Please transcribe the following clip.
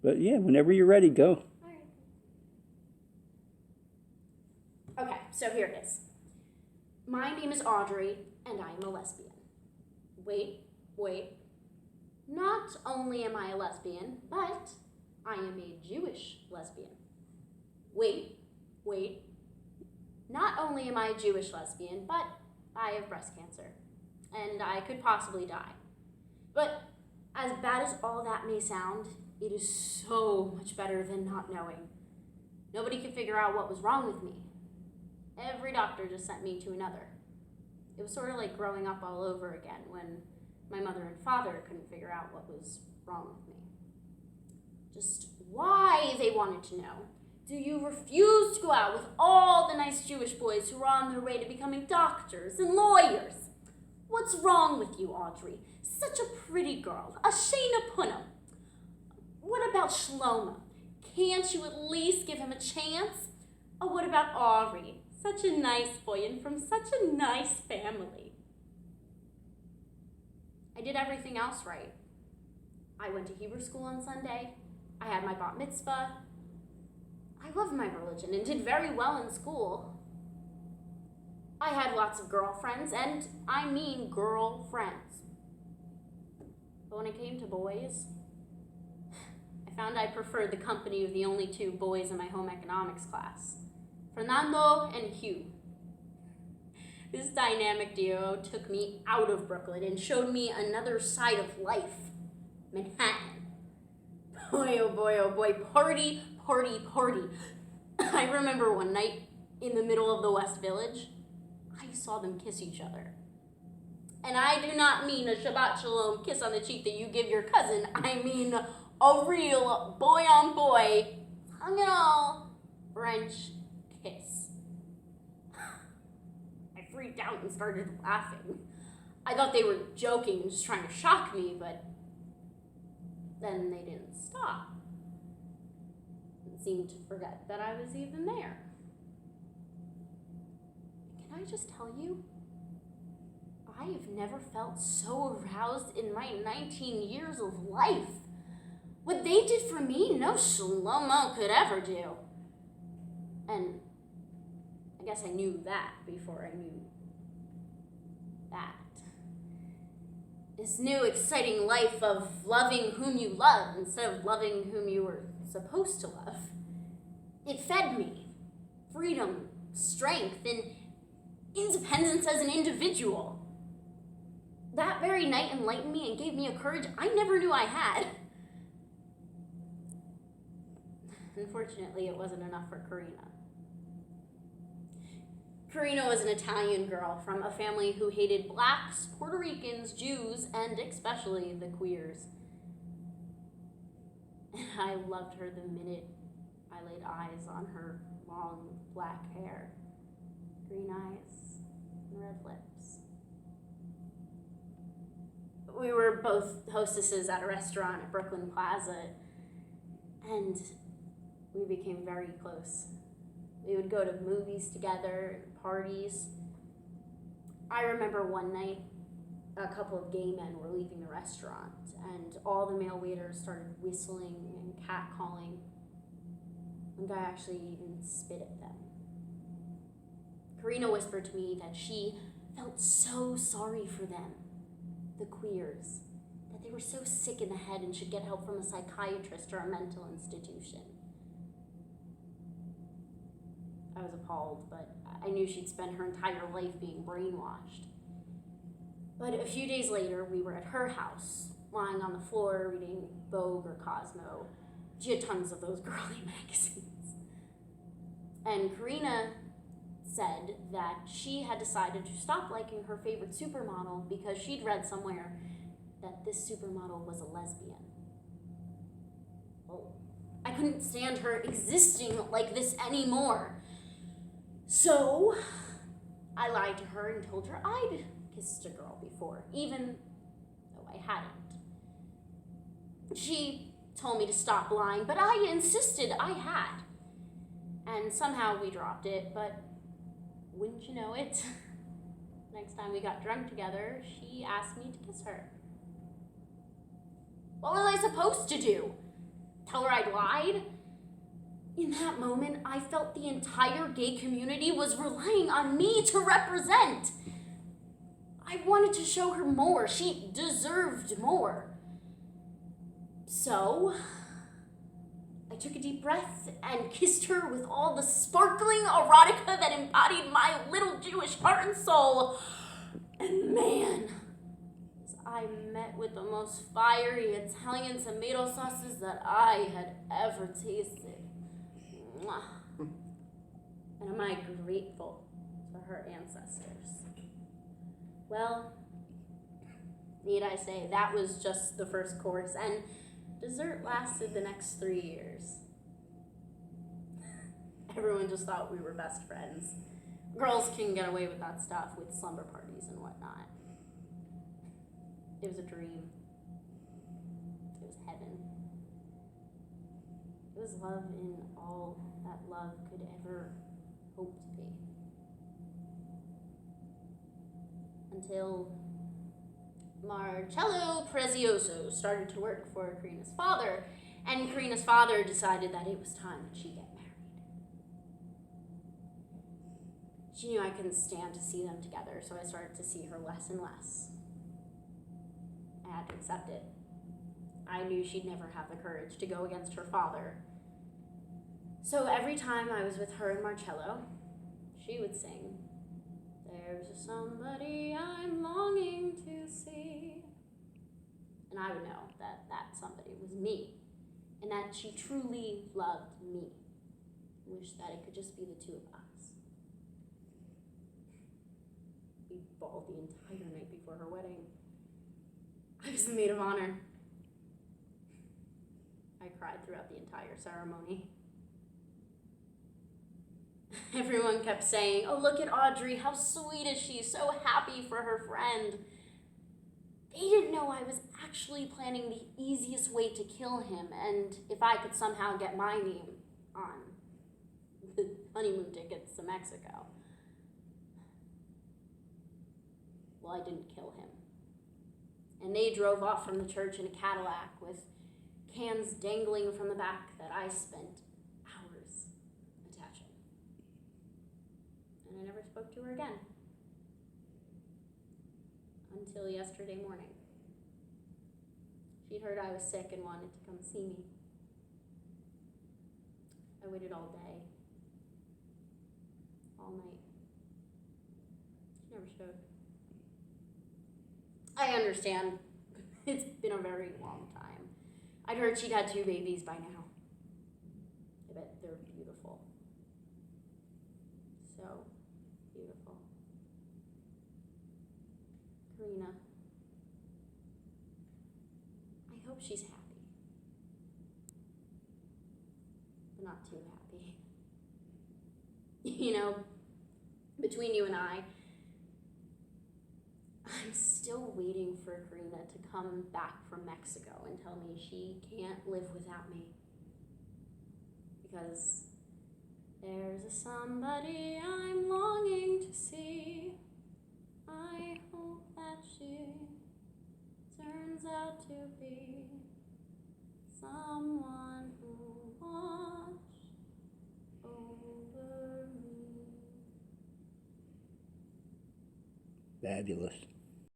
But yeah, whenever you're ready, go. Okay, so here it is. My name is Audrey, and I am a lesbian. Wait. Not only am I a lesbian, but I am a Jewish lesbian. Wait. Not only am I a Jewish lesbian, but I have breast cancer, and I could possibly die. But as bad as all that may sound, it is so much better than not knowing. Nobody could figure out what was wrong with me. Every doctor just sent me to another. It was sort of like growing up all over again when my mother and father couldn't figure out what was wrong with me. Just why, they wanted to know. Do you refuse to go out with all the nice Jewish boys who are on their way to becoming doctors and lawyers? What's wrong with you, Audrey? Such a pretty girl, a Shayna Punim. What about Shlomo? Can't you at least give him a chance? Oh, what about Audrey? Such a nice boy and from such a nice family. I did everything else right. I went to Hebrew school on Sunday. I had my bat mitzvah. I loved my religion and did very well in school. I had lots of girlfriends, and I mean girlfriends. But when it came to boys, I found I preferred the company of the only two boys in my home economics class, Fernando and Hugh. This dynamic duo took me out of Brooklyn and showed me another side of life, Manhattan. Boy, oh boy, party. I remember one night in the middle of the West Village, I saw them kiss each other. And I do not mean a Shabbat Shalom kiss on the cheek that you give your cousin. I mean a real boy-on-boy, French kiss. I freaked out and started laughing. I thought they were joking, just trying to shock me, but then they didn't stop. It seemed to forget that I was even there. Can I just tell you? I have never felt so aroused in my 19 years of life. What they did for me, no Shlomo could ever do. And I guess I knew that before I knew that. This new exciting life of loving whom you love instead of loving whom you were supposed to love. It fed me freedom, strength, and independence as an individual. That very night enlightened me and gave me a courage I never knew I had. Unfortunately, it wasn't enough for Karina. Karina was an Italian girl from a family who hated blacks, Puerto Ricans, Jews, and especially the queers. And I loved her the minute I laid eyes on her long black hair, green eyes, and red lips. We were both hostesses at a restaurant at Brooklyn Plaza, and we became very close. We would go to movies together, and parties. I remember one night, a couple of gay men were leaving the restaurant, and all the male waiters started whistling and catcalling. One guy actually even spit at them. Karina whispered to me that she felt so sorry for them, the queers, that they were so sick in the head and should get help from a psychiatrist or a mental institution. I was appalled, but I knew she'd spend her entire life being brainwashed. But a few days later, we were at her house, lying on the floor reading Vogue or Cosmo. She had tons of those girly magazines. And Karina said that she had decided to stop liking her favorite supermodel because she'd read somewhere that this supermodel was a lesbian. Well, I couldn't stand her existing like this anymore. So I lied to her and told her I'd kissed a girl before, even though I hadn't. She told me to stop lying, but I insisted I had. And somehow we dropped it, but wouldn't you know it? Next time we got drunk together, she asked me to kiss her. What was I supposed to do? Tell her I'd lied? In that moment, I felt the entire gay community was relying on me to represent. I wanted to show her more. She deserved more. So, I took a deep breath and kissed her with all the sparkling erotica that embodied my little Jewish heart and soul. And man, as I met with the most fiery Italian tomato sauces that I had ever tasted. Mwah. And am I grateful to her ancestors? Well, need I say, that was just the first course, and dessert lasted the next 3 years. Everyone just thought we were best friends. Girls can get away with that stuff with slumber parties and whatnot. It was a dream. It was heaven. It was love in all that love could ever hope to be. Until Marcello Prezioso started to work for Karina's father, and Karina's father decided that it was time that she get married. She knew I couldn't stand to see them together, so I started to see her less and less. I had to accept it. I knew she'd never have the courage to go against her father. So every time I was with her and Marcello, she would sing, "There's somebody I'm longing to see." And I would know that that somebody was me, and that she truly loved me. I wish that it could just be the two of us. We bawled the entire night before her wedding. I was the maid of honor. I cried throughout the entire ceremony. Everyone kept saying, "Oh, look at Audrey, how sweet is she, so happy for her friend." They didn't know I was actually planning the easiest way to kill him, and if I could somehow get my name on the honeymoon tickets to Mexico. Well, I didn't kill him. And they drove off from the church in a Cadillac with cans dangling from the back that I spent hours attaching. And I never spoke to her again. Until yesterday morning. She'd heard I was sick and wanted to come see me. I waited all day. All night. She never showed. I understand. It's been a very long time. I'd heard she'd had 2 babies by now. I bet they're beautiful. So beautiful. Karina. I hope she's happy. But not too happy. You know, between you and I'm still waiting for Karina to come back from Mexico and tell me she can't live without me. Because there's a somebody I'm longing to see. I hope that she turns out to be someone who watch over me. Fabulous.